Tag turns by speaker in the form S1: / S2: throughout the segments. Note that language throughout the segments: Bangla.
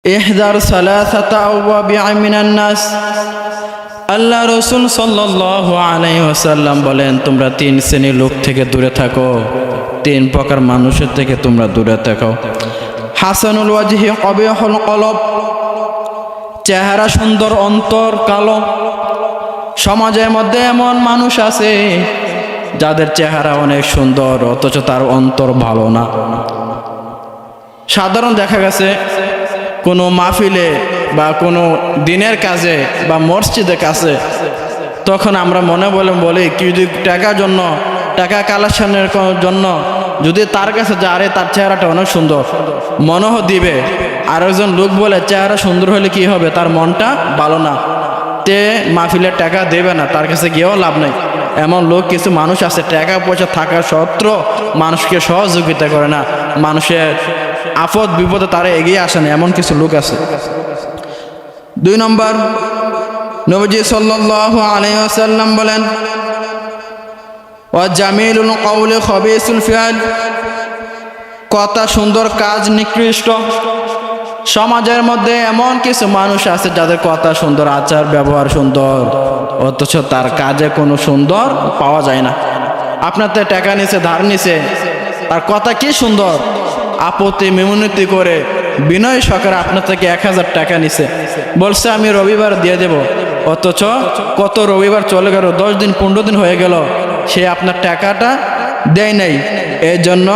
S1: ইহদার সালাসাতা আওয়াবিআ মিনান নাস। আল্লাহ রাসূল সাল্লাল্লাহু আলাইহি ওয়াসাল্লাম বলেন, তোমরা তিন শ্রেণীর লোক থেকে দূরে থাকো, তিন প্রকার মানুষের থেকে তোমরা দূরে থাকো। হাসানুল ওয়াজহি কবিহুল কলব, চেহারা সুন্দর অন্তর কালো। সমাজের মধ্যে এমন মানুষ আছে যাদের চেহারা অনেক সুন্দর অথচ তার অন্তর ভালো না। সাধারণ দেখা গেছে কোনো মাহফিলে বা কোনো দিনের কাজে বা মসজিদের কাছে, তখন আমরা মনে বলি কি যদি টাকার জন্য, টাকা কালেকশনের জন্য যদি তার কাছে যা, আরে তার চেহারাটা অনেক সুন্দর, মনও দিবে। আর একজন লোক বলে চেহারা সুন্দর হলে কি হবে, তার মনটা ভালো না, তে মাহফিলের টাকা দেবে না, তার কাছে গিয়েও লাভ নেই। এমন লোক কিছু মানুষ আছে, টাকা পয়সা থাকা সত্ত্বেও মানুষকে সহযোগিতা করে না, মানুষের আপদ বিপদে তারা এগিয়ে আসে না, এমন কিছু লোক আছে। 2 নম্বর, নবীজি সাল্লাল্লাহু আলাইহি ওয়াসাল্লাম বলেন, ওয়া জামিলুল কওলি খবিসুল ফিআল, কথা সুন্দর কাজ নিকৃষ্ট। সমাজের মধ্যে এমন কিছু মানুষ আছে যাদের কথা সুন্দর, আচার ব্যবহার সুন্দর, অথচ তার কাজে কোনো সুন্দর পাওয়া যায় না। আপনার তো টাকা নিছে, ধার নিছে, তার কথা কি সুন্দর, আপত্তি মিনতি করে বিনয় সহকারে আপনার থেকে 1000 টাকা নিছে, বলছে আমি রবিবার দিয়ে দেব, অথচ কত রবিবার চলে গেল, 10 দিন 15 দিন হয়ে গেল, সে আপনার টাকাটা দেয় নাই। এই জন্য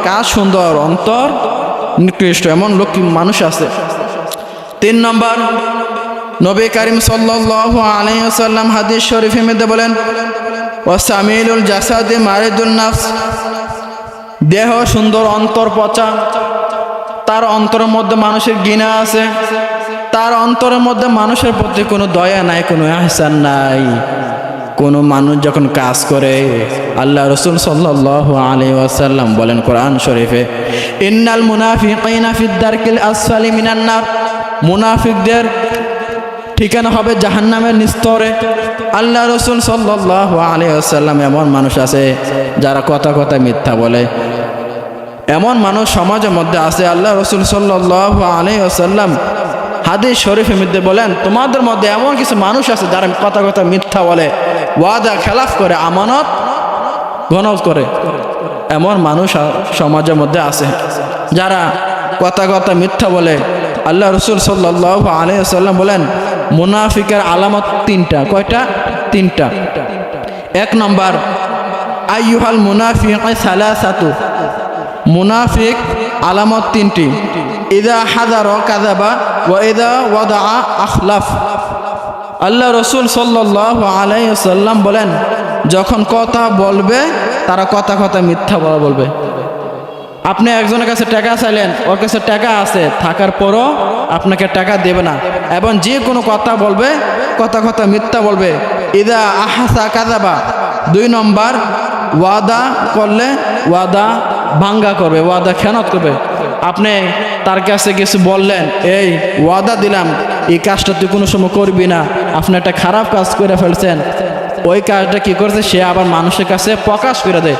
S1: কাজ সুন্দর, অন্তর নিকৃষ্ট, এমন লোক মানুষ আছে। 3 নম্বর, নবী করিম সাল্লাল্লাহু আলাইহি ওয়াসাল্লাম হাদিস শরীফের মধ্যে বলেন, ওয়াসামিলুল জাসাদি মারিদুন নাফস, দেহ সুন্দর অন্তর পচা। তার অন্তরের মধ্যে মানুষের ঘৃণা আছে, তার অন্তরের মধ্যে মানুষের প্রতি কোনো দয়া নাই, কোনো ইহসান নাই। কোনো মানুষ যখন কাজ করে, আল্লাহ রাসূল সাল্লাল্লাহু আলাইহি ওয়াসাল্লাম বলেন কোরআন শরীফে, ইন্নাল মুনাফিকিনা ফিদ দারকিল আসফালি মিনান নার, মুনাফিকদের ঠিকানা হবে জাহান্নামের নিস্তরে। আল্লাহ রাসূল সাল্লাল্লাহু আলাইহি ওয়াসাল্লাম, এমন মানুষ আছে যারা কথা কথা মিথ্যা বলে, এমন মানুষ সমাজের মধ্যে আছে। আল্লাহ রাসূল সাল্লাল্লাহু আলাইহি ওয়াসাল্লাম হাদিস শরীফের মধ্যে বলেন, তোমাদের মধ্যে এমন কিছু মানুষ আছে যারা কথা কথা মিথ্যা বলে, ওয়াদা খেলাফ করে, আমানত গণজ করে। এমন মানুষ সমাজের মধ্যে আছে যারা কথা কথা মিথ্যা বলে। আল্লাহ রাসূল সাল্লাল্লাহু আলাইহি ওয়াসাল্লাম বলেন, মুনাফিকের আলামত 3টা। কয়টা? 3টা। 1 নম্বর, আইয়ুহাল মুনাফিকু সালাসাতু, মুনাফিক আলামত 3টি। ইযা হাযারা কাযাবা ওয়া ইযা ওয়াদাআ আখলাফ। আল্লাহ রাসূল সাল্লাল্লাহু আলাইহি ওয়াসাল্লাম বলেন, যখন কথা বলবে তারা কথা কথা মিথ্যা বলবে। আপনি একজনের কাছে টাকা চাইলেন, ওর কাছে টাকা আছে থাকার পরও আপনাকে টাকা দেবে না, এবং যে কোনো কথা বলবে কথা কথা মিথ্যা বলবে। ইদা আহাসা কাযাবা। 2 নম্বর, ওয়াদা করলে ওয়াদা ভাঙ্গা করবে, ওয়াদা খেয়ানত করবে। আপনি তার কাছে কিছু বললেন, এই ওয়াদা দিলাম এই কাজটা তুই কোনো সময় করবি না, আপনি একটা খারাপ কাজ করে ফেলছেন, ওই কাজটা কি করছে সে আবার মানুষের কাছে প্রকাশ করে দেয়,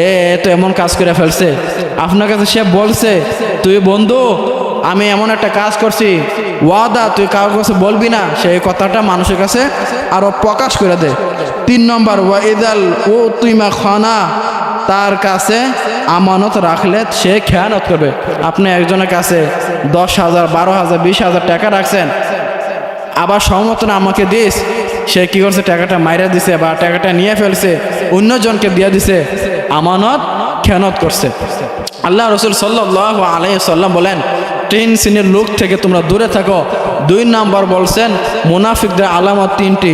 S1: এ তো এমন কাজ করে ফেলছে। আপনার কাছে সে বলছে, তুই বন্ধু আমি এমন একটা কাজ করছি, ওয়াদা তুই কারোর কাছে বলবি না, সেই কথাটা মানুষের কাছে আরো প্রকাশ করে দেয়। 3 নম্বর, ওয়াইদাল উতিমা খানা, তার কাছে আমানত রাখলে সে খেয়ানত করবে। আপনি একজনের কাছে 10,000 12,000 20,000 টাকা রাখছেন, আবার সমর্থন আমাকে দিস, সে কি করছে, টাকাটা মাইরা দিছে বা টাকাটা নিয়ে ফেলছে, অন্যজনকে দিয়ে দিছে, আমানত খেয়ানত করছে। আল্লাহ রাসূল সাল্লাল্লাহু আলাইহি ওয়াসাল্লাম বলেন, 3 শ্রেণীর লোক থেকে তোমরা দূরে থাকো। 2 নম্বর বলছেন, মুনাফিকদের আলামত 3টি।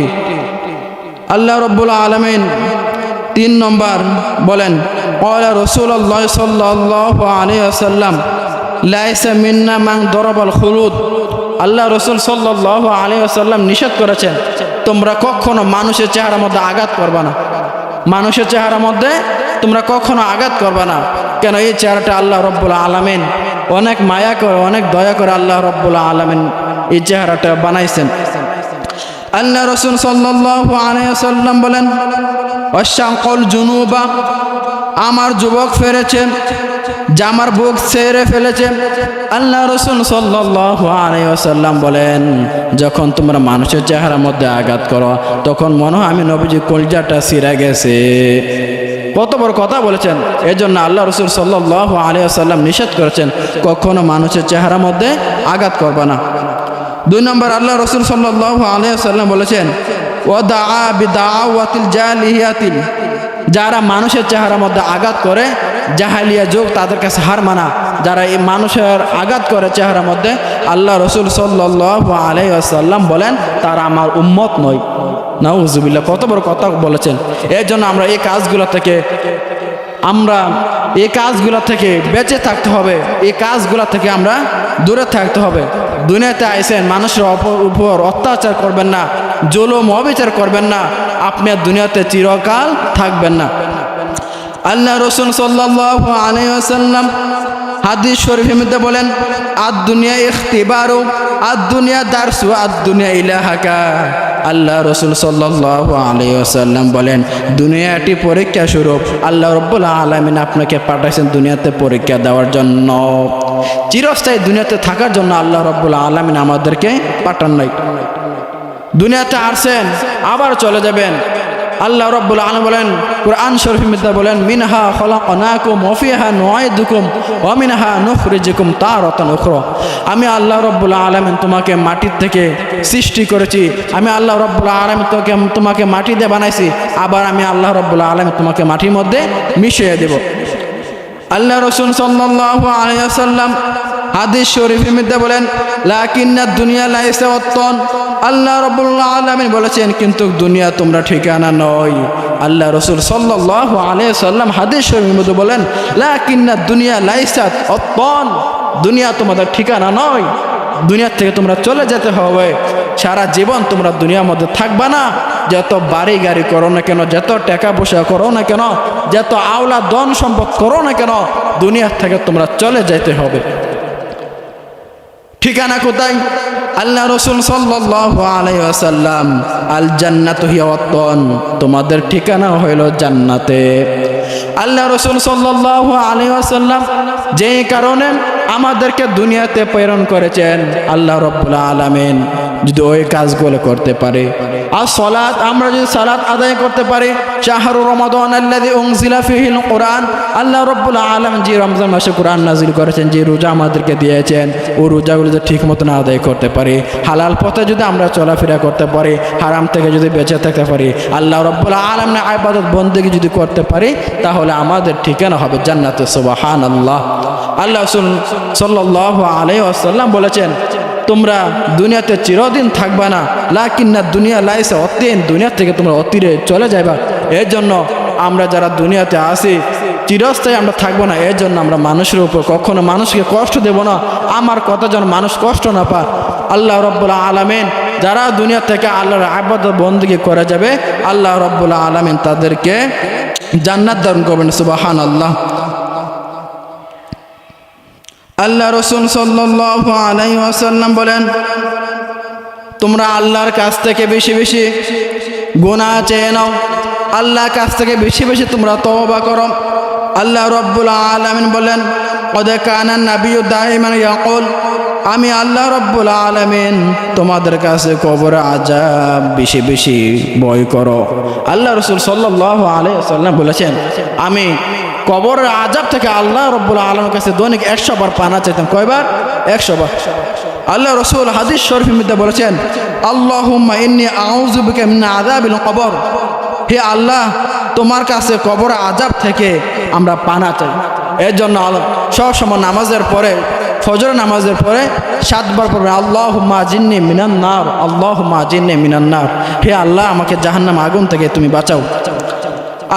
S1: আল্লাহ রাব্বুল আলামিন 3 নম্বর বলেন, ক্বালা রাসূলুল্লাহ সাল্লাল্লাহু আলাইহি ওয়াসাল্লাম, লাইসা মিন্না মান দারাবাল খুলুদ। আল্লাহ রাসূল সাল্লাল্লাহু আলাইহি ওয়াসাল্লাম নিষেধ করেছেন, তোমরা কখনো মানুষের চেহারার মধ্যে আঘাত করবে না, মানুষের চেহারার মধ্যে তোমরা কখনো আঘাত করবে না। কেন? এই চেহারাটা আল্লাহ রাব্বুল আলামিন অনেক মায়া করে, অনেক দয়া করে আল্লাহ রাব্বুল আলামিন এই চেহারাটা বানাইছেন। আল্লাহ রাসূল সাল্লাল্লাহু আলাইহি ওয়াসাল্লাম বলেন, ওয়াশাকাল জুনুবা, আমার যুবক ফিরেছে, জামার বুক ছেড়ে ফেলেছে। আল্লাহ রাসূল সাল্লাল্লাহু আলাইহি ওয়াসাল্লাম বলেন, যখন তোমরা মানুষের চেহারার মধ্যে আঘাত করো তখন মনে হয় আমি নবীজি কলিজাটা ছিঁড়ে গেছে। কত বড় কথা বলেছেন। এই জন্য আল্লাহ রাসূল সাল্লাল্লাহু আলাইহি ওয়াসাল্লাম নিষেধ করেছেন কখনো মানুষের চেহারার মধ্যে আঘাত করবে না। 2 নম্বর, আল্লাহ রাসূল সাল্লাল্লাহু আলাইহি ওয়াসাল্লাম বলেছেন ওয়াদাআ বিদাওয়াতিল জাহিলিয়াতিল, যারা মানুষের চেহারার মধ্যে আঘাত করে জাহেলিয়া যুগ তাদের কাছে হার মানা। যারা এই মানুষের আঘাত করে চেহারার মধ্যে, আল্লাহ রাসূল সাল্লাল্লাহু আলাইহি ওয়াসাল্লাম বলেন তারা আমার উম্মত নয়। নাউযুবিল্লাহ, কত বড় কথা বলেছেন। এর জন্য আমরা এই কাজগুলো থেকে বেঁচে থাকতে হবে। এই কাজগুলো থেকে আমরা দূরে থাকতে হবে। দুনিয়াতে আইছেন, মানুষের উপর অত্যাচার করবেন না, জুলুম অবিচার করবেন না, আপনি দুনিয়াতে চিরকাল থাকবেন না। আল্লাহ রাসূল সাল্লাল্লাহু আলাইহি ওয়াসাল্লাম হাদিস শরীফের মধ্যে বলেন আদ-দুনিয়া ইখতিবারু আদ-দুনিয়া দারসু আদ-দুনিয়া ইলাহাকা। আল্লাহ রাসূল সাল্লাল্লাহু আলাইহি ওয়াসাল্লাম বলেন দুনিয়াটি পরীক্ষা স্বরূপ। আল্লাহ রাব্বুল আলামিন আপনাকে পাঠাইছেন দুনিয়াতে পরীক্ষা দেওয়ার জন্য, চিরস্থায়ী দুনিয়াতে থাকার জন্য আল্লাহ রাব্বুল আলামিন আমাদেরকে পাঠান নাই। দুনিয়াতে আসছেন আবার চলে যাবেন। আল্লাহ রাব্বুল আলামিন বলেন কুরআন শরীফের মধ্যে বলেন মিনহা খলাকনাকুম ওয়া ফিহা নুঈদুকুম ওয়া মিনহা নুখরিজুকুম তারাতান উখরা। আমি আল্লাহ রাব্বুল আলামিন তোমাকে মাটির থেকে সৃষ্টি করেছি। আমি আল্লাহ রাব্বুল আলামিন তোমাকে মাটি দিয়ে বানাইছি, আবার আমি আল্লাহ রাব্বুল আলামিন তোমাকে মাটির মধ্যে মিশিয়ে দেব। আল্লাহ রাসূল সাল্লাল্লাহু আলাইহি ওয়াসাল্লাম হাদিস শরীফের মধ্যে বলেন লাকিন্নাদ দুনিয়া লাইসা ওয়াতন। আল্লাহ রাব্বুল আলামিন বলেছেন কিন্তু দুনিয়া তোমরা ঠিকানা নয়। আল্লাহ রাসূল সাল্লাল্লাহু আলাইহি ওয়াসাল্লাম হাদিস শরীফের মধ্যে বলেন লাকিন্নাদ দুনিয়া লাইসা ওয়াতন, দুনিয়া তোমাদের ঠিকানা নয়। দুনিয়া থেকে তোমরা চলে যেতে হবে। সারা জীবন তোমরা দুনিয়ার মধ্যে থাকবা না। যত বাড়ি গাড়ি করো না কেন, যত টাকা পয়সা করো না কেন, যত আওলা ধন সম্পদ করো না কেন, দুনিয়া থেকে তোমরা চলে যেতে হবে। ঠিকানা কোথায়? আল্লাহ রাসূল সাল্লাল্লাহু আলাইহি ওয়াসাল্লাম আল জান্নাতু হিয়া ওয়াতন, তোমাদের ঠিকানা হইল জান্নাতে। আল্লাহ রাসূল সাল্লাল্লাহু আলাইহি ওয়াসাল্লাম যে কারণে আমাদেরকে দুনিয়াতে প্রেরণ করেছেন, আল্লাহ রাব্বুল আলামিন যদি ওই কাজগুলো করতে পারে, আর সালাত আমরা যদি সালাত আদায় করতে পারি, শাহরু রমাদান আল্লাযী উনজিলা ফীহিল কুরআন, আল্লাহ রাব্বুল আলামিন যে রমজান মাসে কুরআন নাযিল করেছেন, যে রোজা আমাদেরকে দিয়েছেন, ও রোজাগুলো যদি ঠিক মতো আদায় করতে পারি, হালাল পথে যদি আমরা চলাফেরা করতে পারি, হারাম থেকে যদি বেঁচে থাকতে পারি, আল্লাহ রাব্বুল আলামিনের ইবাদত বন্দেগী যদি করতে পারি, তাহলে আমাদের ঠিকানা হবে জান্নাতে। সুবহানাল্লাহ। আল্লাহ রাসূল সাল্লাল্লাহু আলাইহি ওয়াসাল্লাম বলেছেন তোমরা দুনিয়াতে চিরদিন থাকবা না, লাকিন্না দুনিয়া লাইসা ওয়াতিন, দুনিয়া থেকে তোমরা অতিরে চলে যাইবা। এর জন্য আমরা যারা দুনিয়াতে আসি চিরস্থায়ী আমরা থাকবো না। এর জন্য আমরা মানুষের উপর কখনো মানুষকে কষ্ট দেব না। আমার কথা যেন মানুষ কষ্ট না পায়। আল্লাহ রাব্বুল আলামিন যারা দুনিয়া থেকে আল্লাহর ইবাদত বন্দেগী করে যাবে, আল্লাহ রাব্বুল আলামিন তাদেরকে জান্নাত দান করবেন। সুবহানাল্লাহ। আল্লাহ রাসূল সাল্লাল্লাহু আলাইহি ওয়াসাল্লাম বলেন তোমরা আল্লাহর কাছ থেকে বেশি বেশি গুনাহ চেয়ে নাও, আল্লাহর কাছ থেকে বেশি বেশি তোমরা তওবা করো। আল্লাহ রাব্বুল আলামিন বলেন কদ কানা নাবিয়্যু দাইমান ইয়াকুল, আমি আল্লাহ রাব্বুল আলামিন তোমাদের কাছে কবর আযাব বেশি বেশি ভয় করো। আল্লাহ রাসূল সাল্লাল্লাহু আলাইহি ওয়াসাল্লাম বলেছেন আমি কবরের আযাব থেকে আল্লাহ রাব্বুল আলামিনের কাছে দৈনিক 100 বার পানা চাইতাম। কয়বার? 100 বার। আল্লাহ রাসূল হাদিস শরীফের মধ্যে বলেছেন আল্লাহুম্মা ইন্নী আউযু বিকা মিন আযাবিল কবর, হে আল্লাহ তোমার কাছে কবর আযাব থেকে আমরা পানা চাই। এর জন্য সব সময় নামাজের পরে, ফজর নামাজের পরে 7 বার পড়বে আল্লাহুম্মা আজিন্নি মিনান নার, আল্লাহুম্মা আজিন্নি মিনান নার, হে আল্লাহ আমাকে জাহান্নাম আগুন থেকে তুমি বাঁচাও।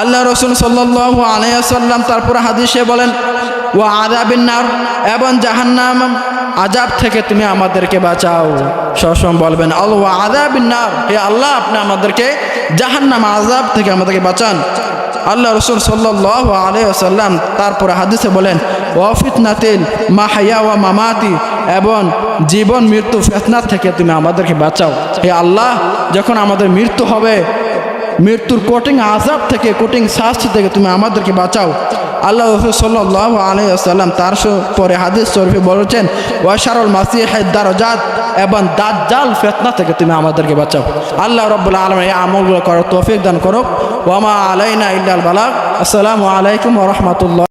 S1: আল্লাহ রাসূল সাল্লাল্লাহু আলাইহি ওয়াসাল্লাম তারপরে হাদিসে বলেন ওয়া আযাবিন নার, এবং জাহান্নাম আযাব থেকে তুমি আমাদেরকে বাঁচাও। সবসময় বলবেন আল্লাহ ওয়া আযাবিন নার, হে আল্লাহ আপনি আমাদেরকে জাহান্নাম আযাব থেকে আমাদেরকে বাঁচান। আল্লাহ রাসূল সাল্লাল্লাহু আলাইহি ওয়াসাল্লাম তারপরে হাদিসে বলেন ওয়া ফিতনাতিল মাহইয়া ওয়া মামাতি, এবং জীবন মৃত্যু ফিতনা থেকে তুমি আমাদেরকে বাঁচাও। হে আল্লাহ যখন আমাদের মৃত্যু হবে, মৃত্যুর কঠিন আযাব থেকে, কঠিন শাস্তি থেকে তুমি আমাদেরকে বাঁচাও। আল্লাহ রাসূল সাল্লাল্লাহু আলাইহি ওয়াসাল্লাম তার পরে হাদিস শরীফে বলেছেন ওয়াশারুল মাসিহিদ দারাজাত, এবং দাজ্জাল ফিতনা থেকে তুমি আমাদেরকে বাঁচাও। আল্লাহ রাব্বুল আলামিন এই আমলগুলো করার তৌফিক দান করুক। ওয়া মা আলাইনা ইল্লাল বালাগ। আসসালামু আলাইকুম ওয়া রাহমাতুল্লাহ।